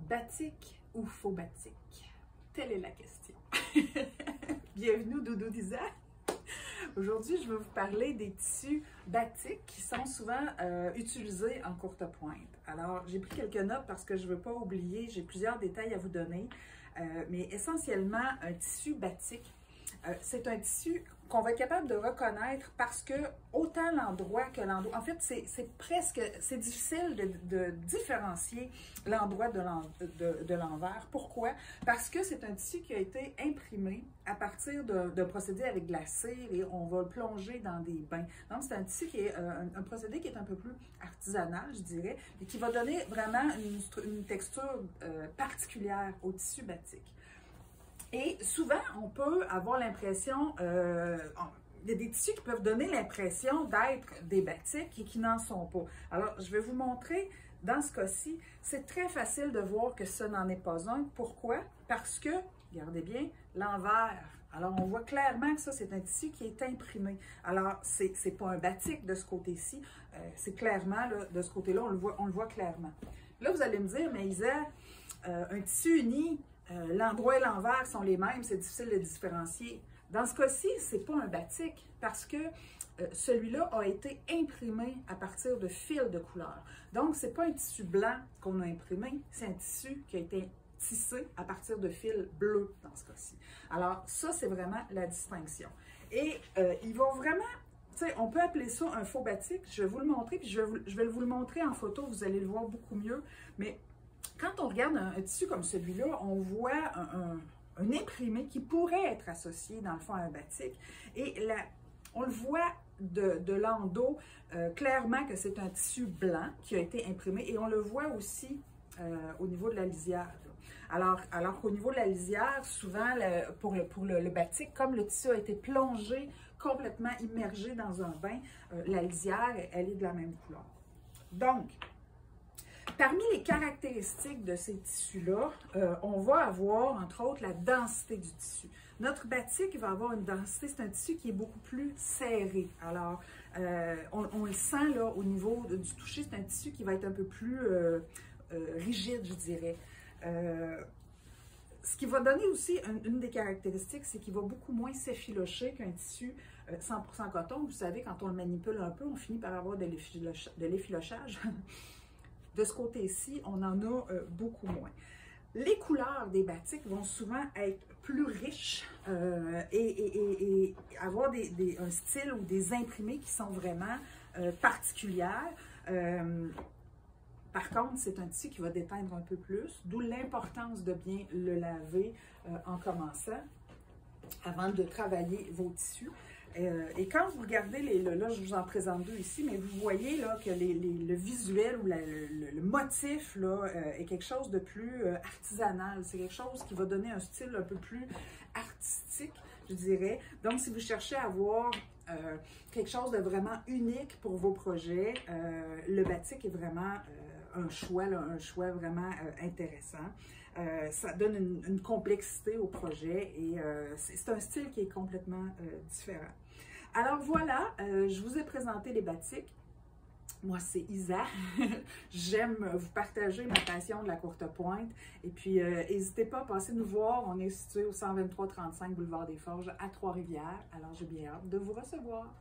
Batik ou faux batik? Telle est la question. Bienvenue au Dodo Design. Aujourd'hui, je vais vous parler des tissus batik qui sont souvent utilisés en courte pointe. Alors, j'ai pris quelques notes parce que je ne veux pas oublier, j'ai plusieurs détails à vous donner. Mais essentiellement, un tissu batik, c'est un tissu qu'on va être capable de reconnaître parce que autant l'endroit que l'endroit, en fait, c'est difficile de différencier l'endroit de l'envers. Pourquoi? Parce que c'est un tissu qui a été imprimé à partir de procédés avec de la cire et on va le plonger dans des bains. Donc, c'est un tissu qui est un procédé qui est un peu plus artisanal, je dirais, et qui va donner vraiment une texture particulière au tissu batik. Et souvent, on peut avoir l'impression, il y a des tissus qui peuvent donner l'impression d'être des batiks et qui n'en sont pas. Alors, je vais vous montrer, dans ce cas-ci, c'est très facile de voir que ce n'en est pas un. Pourquoi? Parce que, regardez bien, l'envers. Alors, on voit clairement que ça, c'est un tissu qui est imprimé. Alors, c'est pas un batik de ce côté-ci, c'est clairement, là, de ce côté-là, on le voit clairement. Là, vous allez me dire, mais Isa, un tissu uni, l'endroit et l'envers sont les mêmes, c'est difficile de différencier. Dans ce cas-ci, ce n'est pas un batik parce que celui-là a été imprimé à partir de fils de couleur. Donc, ce n'est pas un tissu blanc qu'on a imprimé, c'est un tissu qui a été tissé à partir de fils bleus dans ce cas-ci. Alors, ça, c'est vraiment la distinction. Et ils vont vraiment, tu sais, on peut appeler ça un faux batik. Je vais vous le montrer, puis je vais vous le montrer en photo, vous allez le voir beaucoup mieux. Mais quand on regarde un tissu comme celui-là, on voit un imprimé qui pourrait être associé, dans le fond, à un batik. Et là, on le voit de l'endos, clairement que c'est un tissu blanc qui a été imprimé. Et on le voit aussi au niveau de la lisière. Alors qu'au niveau de la lisière, souvent, pour le batik, comme le tissu a été plongé, complètement immergé dans un bain, la lisière, elle est de la même couleur. Donc, parmi les caractéristiques de ces tissus-là, on va avoir, entre autres, la densité du tissu. Notre batik va avoir une densité, c'est un tissu qui est beaucoup plus serré. Alors, on le sent là au niveau du toucher, c'est un tissu qui va être un peu plus rigide, je dirais. Ce qui va donner aussi une des caractéristiques, c'est qu'il va beaucoup moins s'effilocher qu'un tissu 100% coton. Vous savez, quand on le manipule un peu, on finit par avoir de l'effilochage. De ce côté-ci, on en a beaucoup moins. Les couleurs des batiks vont souvent être plus riches et avoir un style ou des imprimés qui sont vraiment particulières. Par contre, c'est un tissu qui va déteindre un peu plus, d'où l'importance de bien le laver en commençant, avant de travailler vos tissus. Et quand vous regardez, là je vous en présente deux ici, mais vous voyez là, que le visuel ou le motif là, est quelque chose de plus artisanal. C'est quelque chose qui va donner un style un peu plus artistique, je dirais. Donc, si vous cherchez à avoir quelque chose de vraiment unique pour vos projets, le batik est vraiment un choix vraiment intéressant. Ça donne une complexité au projet et c'est un style qui est complètement différent. Alors voilà, je vous ai présenté les batiks. Moi, c'est Isa. J'aime vous partager ma passion de la courte pointe. Et puis, n'hésitez pas à passer nous voir. On est situé au 123-35 boulevard des Forges à Trois-Rivières. Alors, j'ai bien hâte de vous recevoir.